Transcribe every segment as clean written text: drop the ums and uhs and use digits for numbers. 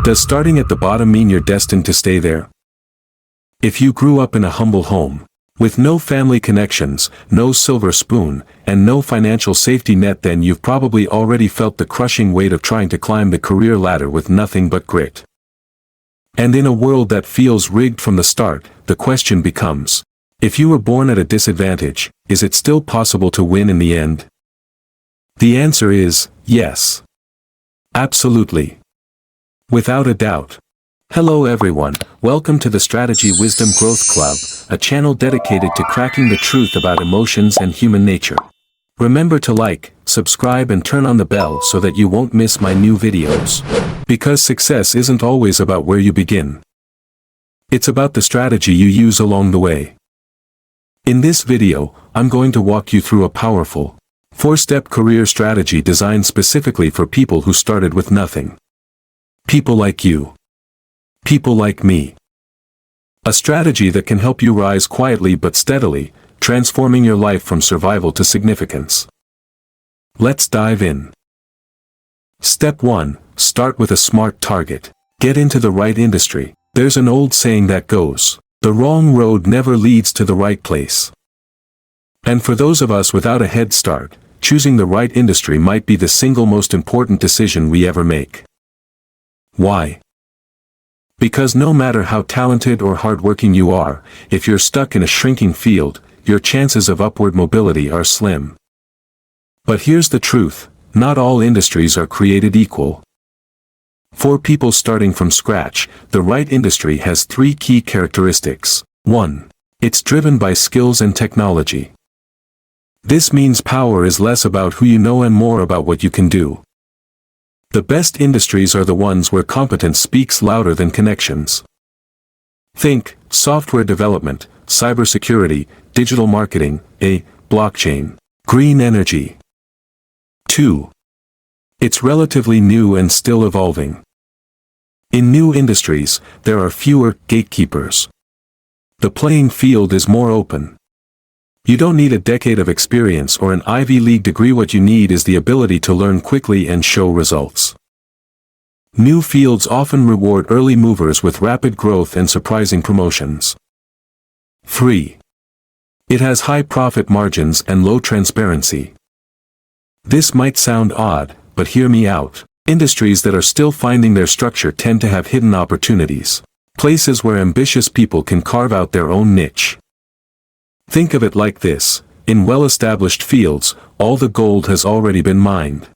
Does starting at the bottom mean you're destined to stay there? If you grew up in a humble home, with no family connections, no silver spoon, and no financial safety net, then you've probably already felt the crushing weight of trying to climb the career ladder with nothing but grit. And in a world that feels rigged from the start, the question becomes, if you were born at a disadvantage, is it still possible to win in the end? The answer is, yes. Absolutely. Without a doubt. Hello everyone, welcome to the Strategy Wisdom Growth Club, a channel dedicated to cracking the truth about emotions and human nature. Remember to like, subscribe and turn on the bell so that you won't miss my new videos. Because success isn't always about where you begin. It's about the strategy you use along the way. In this video, I'm going to walk you through a powerful, 4-step career strategy designed specifically for people who started with nothing. People like you. People like me. A strategy that can help you rise quietly but steadily, transforming your life from survival to significance. Let's dive in. Step 1. Start with a smart target. Get into the right industry. There's an old saying that goes, "The wrong road never leads to the right place." And for those of us without a head start, choosing the right industry might be the single most important decision we ever make. Why? Because no matter how talented or hardworking you are, if you're stuck in a shrinking field, your chances of upward mobility are slim. But here's the truth, not all industries are created equal. For people starting from scratch, the right industry has 3 key characteristics. 1. It's driven by skills and technology. This means power is less about who you know and more about what you can do. The best industries are the ones where competence speaks louder than connections. Think, software development, cybersecurity, digital marketing, blockchain, green energy. 2. It's relatively new and still evolving. In new industries, there are fewer gatekeepers. The playing field is more open. You don't need a decade of experience or an Ivy League degree. What you need is the ability to learn quickly and show results. New fields often reward early movers with rapid growth and surprising promotions. 3. It has high profit margins and low transparency. This might sound odd, but hear me out. Industries that are still finding their structure tend to have hidden opportunities. Places where ambitious people can carve out their own niche. Think of it like this, in well-established fields, all the gold has already been mined.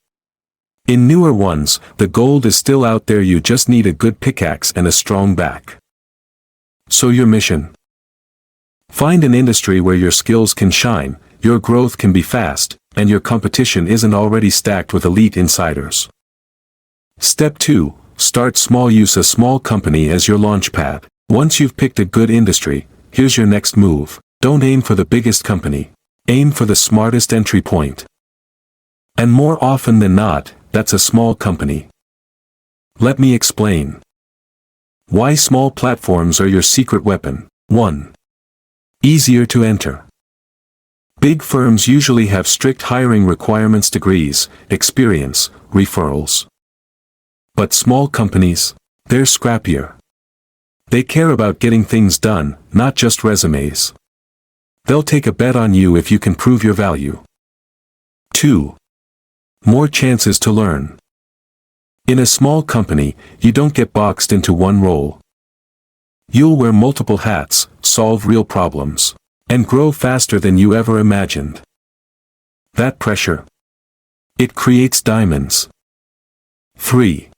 In newer ones, the gold is still out there, you just need a good pickaxe and a strong back. So your mission? Find an industry where your skills can shine, your growth can be fast, and your competition isn't already stacked with elite insiders. Step 2. Start small. Use a small company as your launchpad. Once you've picked a good industry, here's your next move. Don't aim for the biggest company. Aim for the smartest entry point. And more often than not, that's a small company. Let me explain. Why small platforms are your secret weapon. 1. Easier to enter. Big firms usually have strict hiring requirements, degrees, experience, referrals. But small companies, they're scrappier. They care about getting things done, not just resumes. They'll take a bet on you if you can prove your value. 2. More chances to learn. In a small company, you don't get boxed into one role. You'll wear multiple hats, solve real problems, and grow faster than you ever imagined. That pressure, it creates diamonds. 3.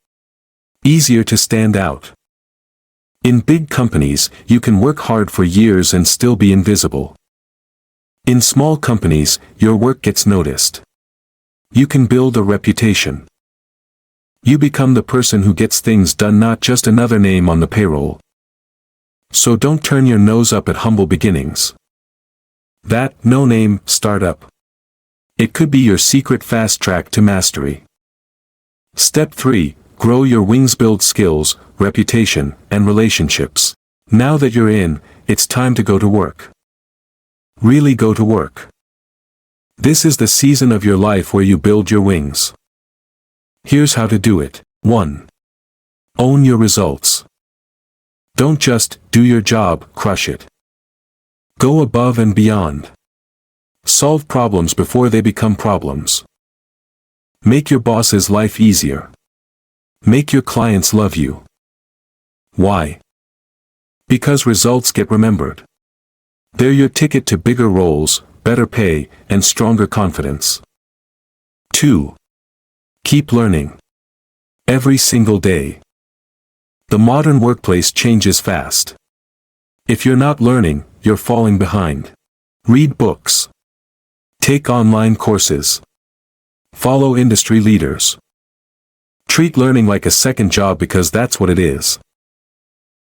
Easier to stand out. In big companies, you can work hard for years and still be invisible. In small companies, your work gets noticed. You can build a reputation. You become the person who gets things done, not just another name on the payroll. So don't turn your nose up at humble beginnings. That no-name startup, it could be your secret fast track to mastery. Step 3. Grow your wings. Build skills, reputation, and relationships. Now that you're in, it's time to go to work. Really go to work. This is the season of your life where you build your wings. Here's how to do it. 1. Own your results. Don't just do your job, crush it. Go above and beyond. Solve problems before they become problems. Make your boss's life easier. Make your clients love you. Why? Because results get remembered. They're your ticket to bigger roles, better pay, and stronger confidence. 2. Keep learning. Every single day. The modern workplace changes fast. If you're not learning, you're falling behind. Read books. Take online courses. Follow industry leaders. Treat learning like a second job because that's what it is.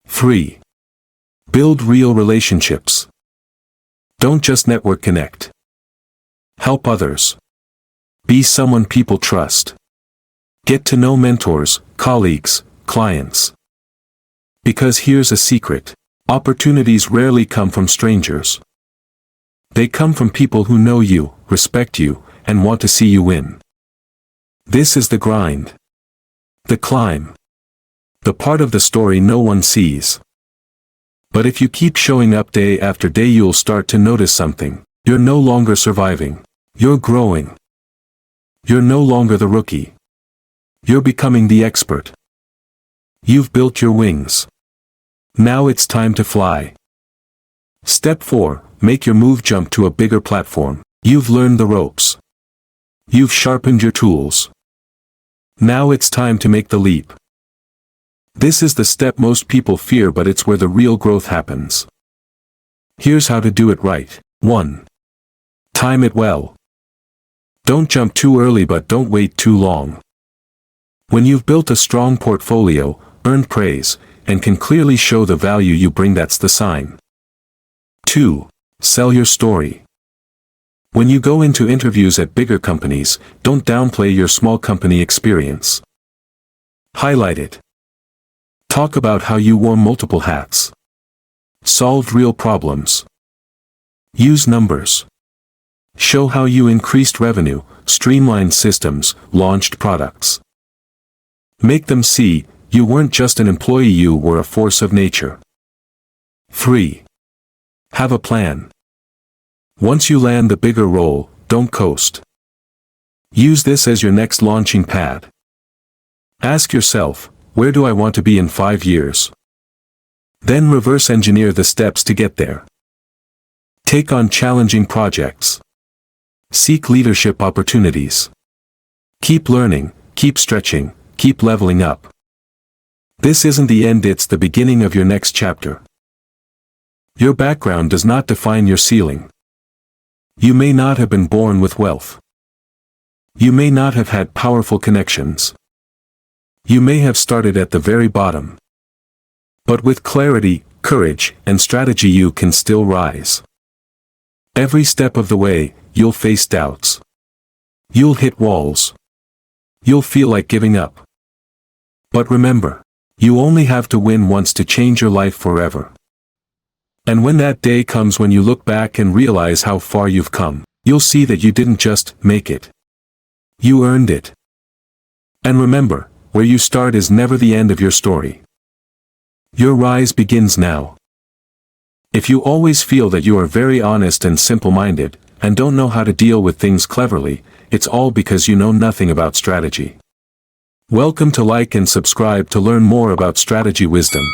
3. Build real relationships. Don't just network connect. Help others. Be someone people trust. Get to know mentors, colleagues, clients. Because here's a secret. Opportunities rarely come from strangers. They come from people who know you, respect you, and want to see you win. This is the grind. The climb. The part of the story no one sees. But if you keep showing up day after day, you'll start to notice something. You're no longer surviving. You're growing. You're no longer the rookie. You're becoming the expert. You've built your wings. Now it's time to fly. Step 4. Make your move jump to a bigger platform. You've learned the ropes. You've sharpened your tools. Now it's time to make the leap. This is the step most people fear, but it's where the real growth happens. Here's how to do it right. 1. Time it well. Don't jump too early, but don't wait too long. When you've built a strong portfolio, earned praise, and can clearly show the value you bring, that's the sign. 2. Sell your story. When you go into interviews at bigger companies, don't downplay your small company experience. Highlight it. Talk about how you wore multiple hats. Solved real problems. Use numbers. Show how you increased revenue, streamlined systems, launched products. Make them see, you weren't just an employee, you were a force of nature. 3. Have a plan. Once you land the bigger role, don't coast. Use this as your next launching pad. Ask yourself, where do I want to be in 5 years? Then reverse engineer the steps to get there. Take on challenging projects. Seek leadership opportunities. Keep learning, keep stretching, keep leveling up. This isn't the end, it's the beginning of your next chapter. Your background does not define your ceiling. You may not have been born with wealth. You may not have had powerful connections. You may have started at the very bottom. But with clarity, courage, and strategy, you can still rise. Every step of the way, you'll face doubts. You'll hit walls. You'll feel like giving up. But remember, you only have to win once to change your life forever. And when that day comes, when you look back and realize how far you've come, you'll see that you didn't just make it. You earned it. And remember, where you start is never the end of your story. Your rise begins now. If you always feel that you are very honest and simple-minded, and don't know how to deal with things cleverly, it's all because you know nothing about strategy. Welcome to like and subscribe to learn more about strategy wisdom.